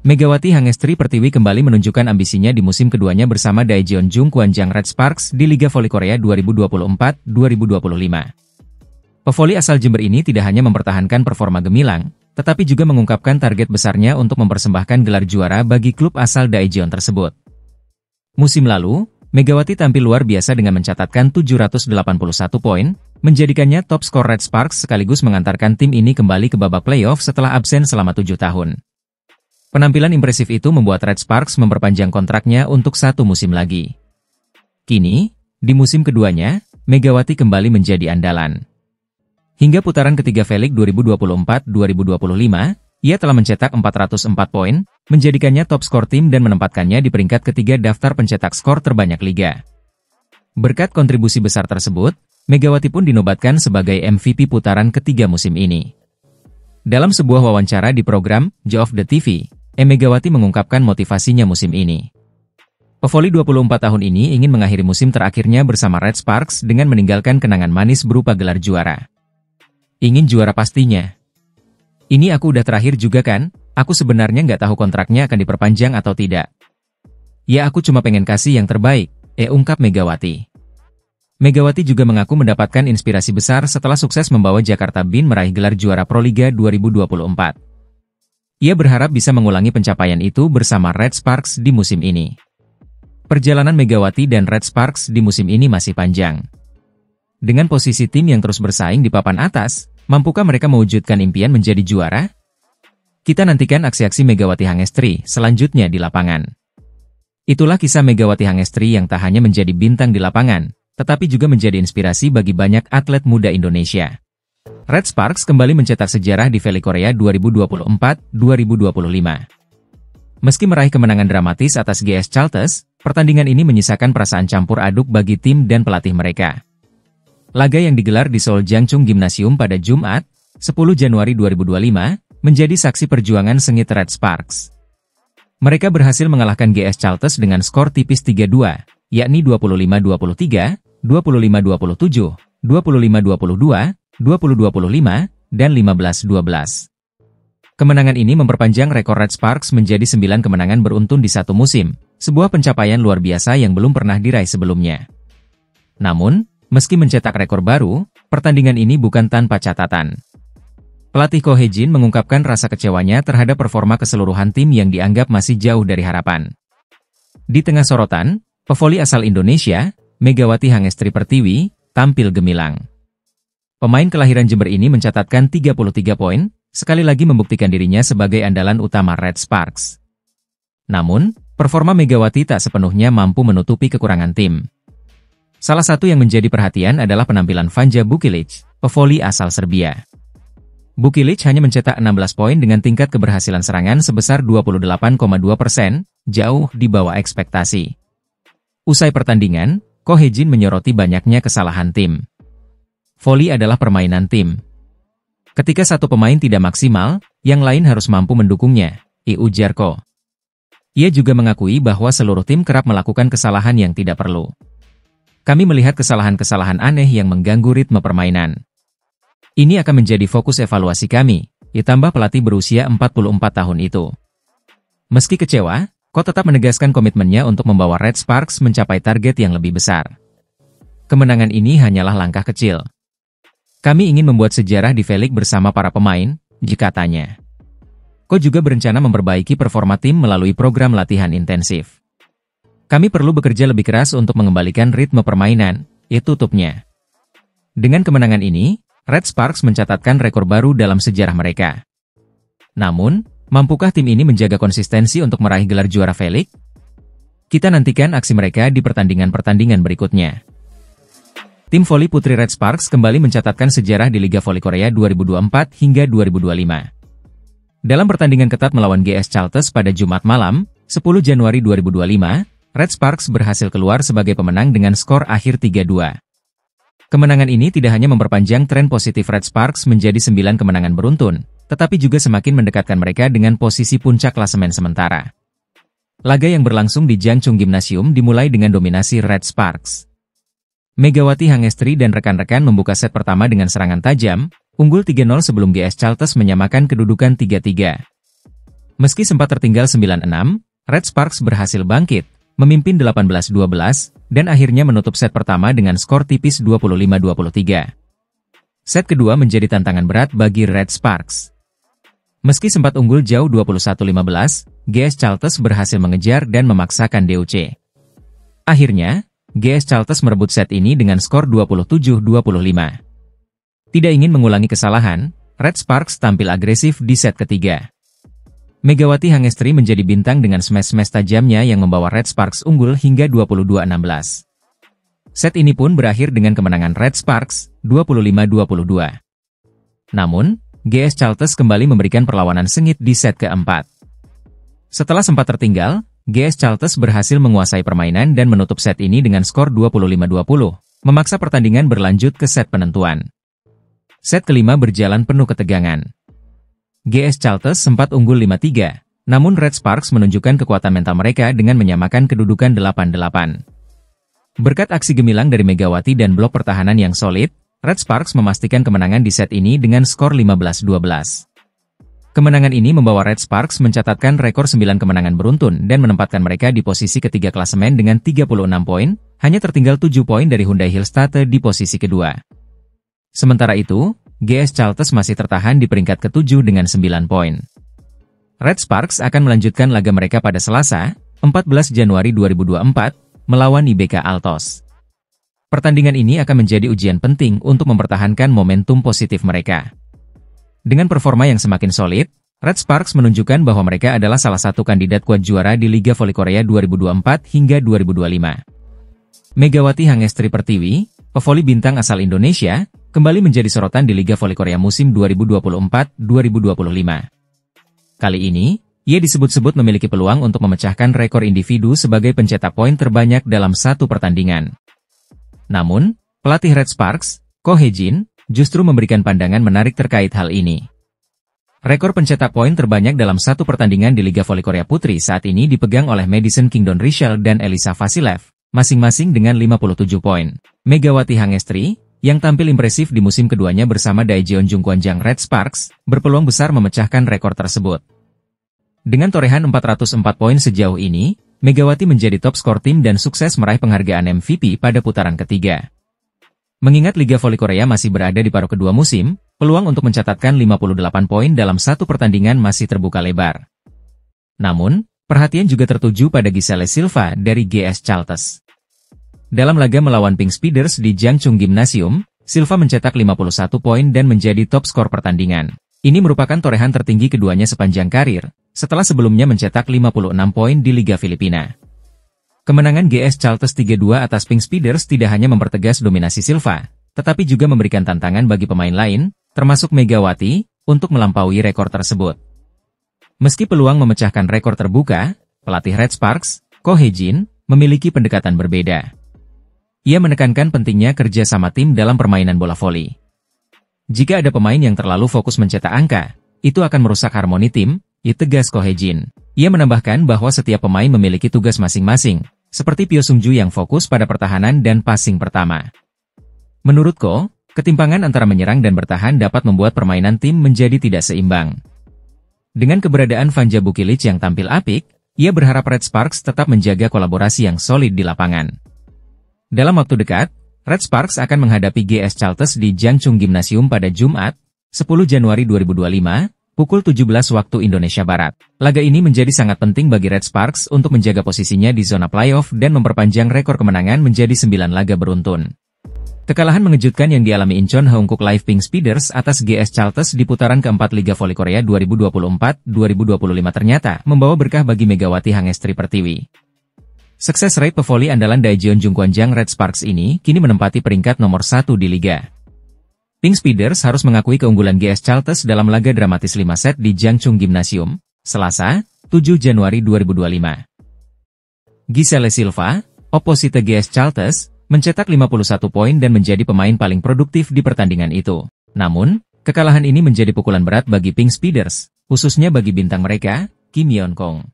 Megawati Hangestri Pertiwi kembali menunjukkan ambisinya di musim keduanya bersama Daejeon Jungkwanjang Red Sparks di Liga Voli Korea 2024-2025. Pevoli asal Jember ini tidak hanya mempertahankan performa gemilang, tetapi juga mengungkapkan target besarnya untuk mempersembahkan gelar juara bagi klub asal Daejeon tersebut. Musim lalu, Megawati tampil luar biasa dengan mencatatkan 781 poin, menjadikannya top skor Red Sparks sekaligus mengantarkan tim ini kembali ke babak playoff setelah absen selama 7 tahun. Penampilan impresif itu membuat Red Sparks memperpanjang kontraknya untuk 1 musim lagi. Kini, di musim keduanya, Megawati kembali menjadi andalan. Hingga putaran ketiga V-League 2024-2025, ia telah mencetak 404 poin, menjadikannya top skor tim dan menempatkannya di peringkat ketiga daftar pencetak skor terbanyak liga. Berkat kontribusi besar tersebut, Megawati pun dinobatkan sebagai MVP putaran ketiga musim ini. Dalam sebuah wawancara di program Joe of the TV, Megawati mengungkapkan motivasinya musim ini. Pevoli 24 tahun ini ingin mengakhiri musim terakhirnya bersama Red Sparks dengan meninggalkan kenangan manis berupa gelar juara. Ingin juara pastinya. Ini aku udah terakhir juga kan, aku sebenarnya nggak tahu kontraknya akan diperpanjang atau tidak. Ya aku cuma pengen kasih yang terbaik, ungkap Megawati. Megawati juga mengaku mendapatkan inspirasi besar setelah sukses membawa Jakarta Bin meraih gelar juara Proliga 2024. Ia berharap bisa mengulangi pencapaian itu bersama Red Sparks di musim ini. Perjalanan Megawati dan Red Sparks di musim ini masih panjang. Dengan posisi tim yang terus bersaing di papan atas, mampukah mereka mewujudkan impian menjadi juara? Kita nantikan aksi-aksi Megawati Hangestri selanjutnya di lapangan. Itulah kisah Megawati Hangestri yang tak hanya menjadi bintang di lapangan, tetapi juga menjadi inspirasi bagi banyak atlet muda Indonesia. Red Sparks kembali mencetak sejarah di V-League Korea 2024-2025. Meski meraih kemenangan dramatis atas GS Chalters, pertandingan ini menyisakan perasaan campur aduk bagi tim dan pelatih mereka. Laga yang digelar di Seoul Jangchung Gymnasium pada Jumat, 10 Januari 2025, menjadi saksi perjuangan sengit Red Sparks. Mereka berhasil mengalahkan GS Chalters dengan skor tipis 3-2, yakni 25-23, 25-27, 25-22, 20-25, dan 15-12. Kemenangan ini memperpanjang rekor Red Sparks menjadi 9 kemenangan beruntun di satu musim, sebuah pencapaian luar biasa yang belum pernah diraih sebelumnya. Namun, meski mencetak rekor baru, pertandingan ini bukan tanpa catatan. Pelatih Ko Hae-jin mengungkapkan rasa kecewanya terhadap performa keseluruhan tim yang dianggap masih jauh dari harapan. Di tengah sorotan, pevoli asal Indonesia, Megawati Hangestri Pertiwi, tampil gemilang. Pemain kelahiran Jember ini mencatatkan 33 poin, sekali lagi membuktikan dirinya sebagai andalan utama Red Sparks. Namun, performa Megawati tak sepenuhnya mampu menutupi kekurangan tim. Salah satu yang menjadi perhatian adalah penampilan Vanja Bukilic, pevoli asal Serbia. Bukilic hanya mencetak 16 poin dengan tingkat keberhasilan serangan sebesar 28,2%, jauh di bawah ekspektasi. Usai pertandingan, Ko Hae-jin menyoroti banyaknya kesalahan tim. Voli adalah permainan tim. Ketika satu pemain tidak maksimal, yang lain harus mampu mendukungnya, ujar Ko. Ia juga mengakui bahwa seluruh tim kerap melakukan kesalahan yang tidak perlu. Kami melihat kesalahan-kesalahan aneh yang mengganggu ritme permainan. Ini akan menjadi fokus evaluasi kami, ditambah pelatih berusia 44 tahun itu. Meski kecewa, Ko tetap menegaskan komitmennya untuk membawa Red Sparks mencapai target yang lebih besar. Kemenangan ini hanyalah langkah kecil. Kami ingin membuat sejarah di V-League bersama para pemain, katanya. Ko juga berencana memperbaiki performa tim melalui program latihan intensif. Kami perlu bekerja lebih keras untuk mengembalikan ritme permainan, tutupnya. Dengan kemenangan ini, Red Sparks mencatatkan rekor baru dalam sejarah mereka. Namun, mampukah tim ini menjaga konsistensi untuk meraih gelar juara V-League? Kita nantikan aksi mereka di pertandingan-pertandingan berikutnya. Tim voli putri Red Sparks kembali mencatatkan sejarah di Liga Voli Korea 2024 hingga 2025. Dalam pertandingan ketat melawan GS Chalters pada Jumat malam, 10 Januari 2025, Red Sparks berhasil keluar sebagai pemenang dengan skor akhir 3-2. Kemenangan ini tidak hanya memperpanjang tren positif Red Sparks menjadi 9 kemenangan beruntun, tetapi juga semakin mendekatkan mereka dengan posisi puncak klasemen sementara. Laga yang berlangsung di Jangchung Gymnasium dimulai dengan dominasi Red Sparks. Megawati Hangestri dan rekan-rekan membuka set pertama dengan serangan tajam, unggul 3-0 sebelum GS Chalters menyamakan kedudukan 3-3. Meski sempat tertinggal 9-6, Red Sparks berhasil bangkit, memimpin 18-12, dan akhirnya menutup set pertama dengan skor tipis 25-23. Set kedua menjadi tantangan berat bagi Red Sparks. Meski sempat unggul jauh 21-15, GS Chalters berhasil mengejar dan memaksakan DOC. Akhirnya, GS Chalters merebut set ini dengan skor 27-25. Tidak ingin mengulangi kesalahan, Red Sparks tampil agresif di set ketiga. Megawati Hangestri menjadi bintang dengan smash-smash tajamnya yang membawa Red Sparks unggul hingga 22-16. Set ini pun berakhir dengan kemenangan Red Sparks, 25-22. Namun, GS Chalters kembali memberikan perlawanan sengit di set keempat. Setelah sempat tertinggal, GS Chalters berhasil menguasai permainan dan menutup set ini dengan skor 25-20, memaksa pertandingan berlanjut ke set penentuan. Set kelima berjalan penuh ketegangan. GS Chalters sempat unggul 5-3, namun Red Sparks menunjukkan kekuatan mental mereka dengan menyamakan kedudukan 8-8. Berkat aksi gemilang dari Megawati dan blok pertahanan yang solid, Red Sparks memastikan kemenangan di set ini dengan skor 15-12. Kemenangan ini membawa Red Sparks mencatatkan rekor 9 kemenangan beruntun dan menempatkan mereka di posisi ketiga klasemen dengan 36 poin, hanya tertinggal 7 poin dari Hyundai Hillstate di posisi kedua. Sementara itu, GS Chalters masih tertahan di peringkat ke-7 dengan 9 poin. Red Sparks akan melanjutkan laga mereka pada Selasa, 14 Januari 2024, melawan IBK Altos. Pertandingan ini akan menjadi ujian penting untuk mempertahankan momentum positif mereka. Dengan performa yang semakin solid, Red Sparks menunjukkan bahwa mereka adalah salah satu kandidat kuat juara di Liga Voli Korea 2024 hingga 2025. Megawati Hangestri Pertiwi, pevoli bintang asal Indonesia, kembali menjadi sorotan di Liga Voli Korea musim 2024-2025. Kali ini, ia disebut-sebut memiliki peluang untuk memecahkan rekor individu sebagai pencetak poin terbanyak dalam satu pertandingan. Namun, pelatih Red Sparks, Ko Hye-jin, justru memberikan pandangan menarik terkait hal ini. Rekor pencetak poin terbanyak dalam satu pertandingan di Liga Voli Korea Putri saat ini dipegang oleh Madison Kingdon Richel dan Elisa Vasilev, masing-masing dengan 57 poin. Megawati Hangestri, yang tampil impresif di musim keduanya bersama Daejeon Jungkwanjang Red Sparks, berpeluang besar memecahkan rekor tersebut. Dengan torehan 404 poin sejauh ini, Megawati menjadi top skor tim dan sukses meraih penghargaan MVP pada putaran ketiga. Mengingat Liga Voli Korea masih berada di paruh kedua musim, peluang untuk mencatatkan 58 poin dalam satu pertandingan masih terbuka lebar. Namun, perhatian juga tertuju pada Giselle Silva dari GS Chalters. Dalam laga melawan Pink Speeders di Jangchung Gymnasium, Silva mencetak 51 poin dan menjadi top skor pertandingan. Ini merupakan torehan tertinggi keduanya sepanjang karir, setelah sebelumnya mencetak 56 poin di Liga Filipina. Kemenangan GS Chalters 3-2 atas Pink Speeders tidak hanya mempertegas dominasi Silva, tetapi juga memberikan tantangan bagi pemain lain, termasuk Megawati, untuk melampaui rekor tersebut. Meski peluang memecahkan rekor terbuka, pelatih Red Sparks, Ko Hye-jin, memiliki pendekatan berbeda. Ia menekankan pentingnya kerja sama tim dalam permainan bola voli. Jika ada pemain yang terlalu fokus mencetak angka, itu akan merusak harmoni tim, tegas Ko Hye-jin. Ia menambahkan bahwa setiap pemain memiliki tugas masing-masing, seperti Pyo Sung-ju yang fokus pada pertahanan dan passing pertama. Menurut Ko, ketimpangan antara menyerang dan bertahan dapat membuat permainan tim menjadi tidak seimbang. Dengan keberadaan Vanja Bukilic yang tampil apik, ia berharap Red Sparks tetap menjaga kolaborasi yang solid di lapangan. Dalam waktu dekat, Red Sparks akan menghadapi GS Chalters di Jangchung Gymnasium pada Jumat, 10 Januari 2025, pukul 17 waktu Indonesia Barat. Laga ini menjadi sangat penting bagi Red Sparks untuk menjaga posisinya di zona playoff dan memperpanjang rekor kemenangan menjadi 9 laga beruntun. Kekalahan mengejutkan yang dialami Incheon Haeunkook Live Pink Speeders atas GS Chalters di putaran keempat Liga Voli Korea 2024-2025 ternyata membawa berkah bagi Megawati Hangestri Pertiwi. Sukses rate pevoli andalan Daejeon Jungkwanjang Red Sparks ini kini menempati peringkat nomor 1 di Liga. Pink Speeders harus mengakui keunggulan GS Chalters dalam laga dramatis 5 set di Jangchung Gymnasium, Selasa, 7 Januari 2025. Giselle Silva, oposite GS Chalters, mencetak 51 poin dan menjadi pemain paling produktif di pertandingan itu. Namun, kekalahan ini menjadi pukulan berat bagi Pink Speeders, khususnya bagi bintang mereka, Kim Yeon-kong.